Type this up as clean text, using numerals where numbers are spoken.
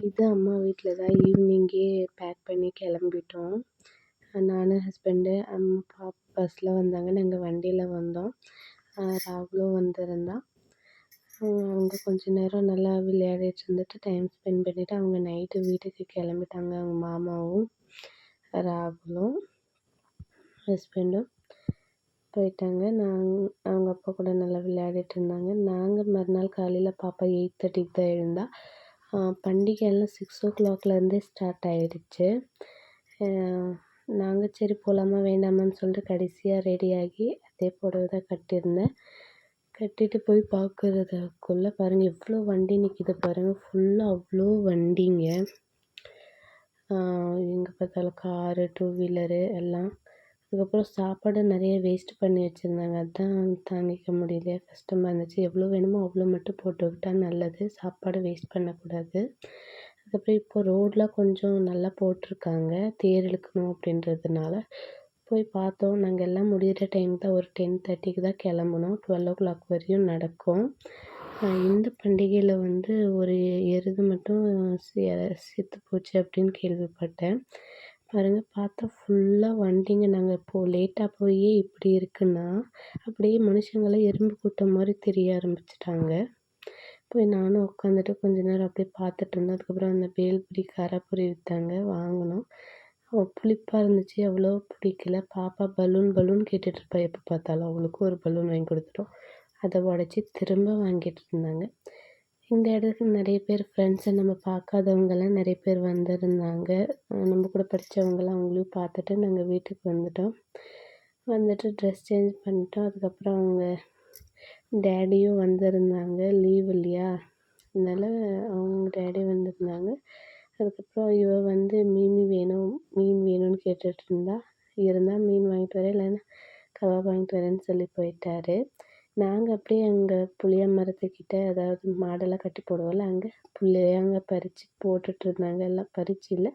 இது அம்மா வீட்டில் தான் ஈவினிங்கே பேக் பண்ணி கிளம்பிட்டோம். நான், ஹஸ்பண்டு, அம்மா, பஸ்ஸில் வந்தாங்க. நாங்கள் வண்டியில் வந்தோம். ராகுலும் வந்திருந்தான். அவங்க கொஞ்ச நேரம் நல்லா விளையாடிட்டு இருந்துட்டு டைம் ஸ்பெண்ட் பண்ணிவிட்டு அவங்க நைட்டு வீட்டுக்கு கிளம்பிட்டாங்க. அவங்க மாமாவும் ராகுலும் ஹஸ்பண்டும் போயிட்டாங்க. அவங்க அப்பா கூட நல்லா விளையாடிட்டு இருந்தாங்க. நாங்கள் மறுநாள் காலையில் பாப்பா 8:30க்கு தான் எழுந்தா. பண்டிகையெல்லாம் 6 o'clockலேருந்தே ஸ்டார்ட் ஆயிடுச்சு. நாங்கள் சரி போகலாமா வேண்டாமான்னு சொல்லிட்டு கடைசியாக ரெடியாகி அதே புடவை தான் கட்டியிருந்தேன். கட்டிட்டு போய் பார்க்குறதுக்குள்ளே பாருங்கள் எவ்வளோ வண்டி நிற்கிது பாருங்கள். ஃபுல்லாக அவ்வளோ வண்டிங்க. எங்கே பார்த்தாலும் காரு, 2 வீலரு எல்லாம். அதுக்கப்புறம் சாப்பாடு நிறைய வேஸ்ட் பண்ணி வச்சுருந்தாங்க. அதுதான் தாங்கிக்க முடியலையா, கஷ்டமாக இருந்துச்சு. எவ்வளோ வேணுமோ அவ்வளோ மட்டும் போட்டுக்கிட்டால் நல்லது. சாப்பாடு வேஸ்ட் பண்ணக்கூடாது. அதுக்கப்புறம் இப்போ ரோடெலாம் கொஞ்சம் நல்லா போட்டிருக்காங்க, தேர் இழுக்கணும் அப்படின்றதுனால. போய் பார்த்தோம். நாங்கள் எல்லாம் முடிகிற டைம் தான் ஒரு 10:30க்கு தான் கிளம்புனோம். 12 o'clock வரையும் நடக்கும். இந்த பண்டிகையில் வந்து ஒரு எருது மட்டும் செத்து போச்சு அப்படின்னு கேள்விப்பட்டேன். பாருங்கள், பார்த்தா ஃபுல்லாக வண்டிங்க. நாங்கள் இப்போது லேட்டாக போய் இப்படி இருக்குன்னா அப்படியே மனுஷங்களாம் எறும்பு கூட்டம் மாதிரி தெரிய ஆரம்பிச்சிட்டாங்க. போய் நானும் உட்காந்துட்டு கொஞ்ச நேரம் அப்படியே பார்த்துட்டு இருந்தேன். அதுக்கப்புறம் அந்த பேல்பூரி, காராப்பூரி விற்றாங்க, வாங்கினோம். புளிப்பாக இருந்துச்சு, அவ்வளோ பிடிக்கல. பாப்பா பலூன் கேட்டுட்ருப்பா எப்போ பார்த்தாலும். அவளுக்கும் ஒரு பலூன் வாங்கி கொடுத்துட்டோம். அதை உடச்சி திரும்ப வாங்கிட்டு இருந்தாங்க. இந்த இடத்துக்கு நிறைய பேர் ஃப்ரெண்ட்ஸை நம்ம பார்க்காதவங்கெல்லாம் நிறைய பேர் வந்திருந்தாங்க. நம்ம கூட படித்தவங்களாம் அவங்களையும் பார்த்துட்டு நாங்கள் வீட்டுக்கு வந்துட்டோம். வந்துட்டு ட்ரெஸ் சேஞ்ச் பண்ணிட்டோம். அதுக்கப்புறம் அவங்க டேடியும் வந்திருந்தாங்க. லீவ் இல்லையா, அதனால் அவங்க டேடி வந்திருந்தாங்க. அதுக்கப்புறம் இவ வந்து மீன் வேணும்னு கேட்டுட்டு இருந்தால் மீன் வாங்கிட்டு வரேன், இல்லைன்னா கபாப் வாங்கிட்டு வரேன்னு சொல்லி போயிட்டாரு. நாங்கள் அப்படியே அங்கே புளிய மரத்துக்கிட்ட, அதாவது மாடெல்லாம் கட்டி போடுவோம்ல, அங்கே புளியங்க பறித்து போட்டுட்ருந்தாங்க. எல்லாம் பறிச்சு இல்லை,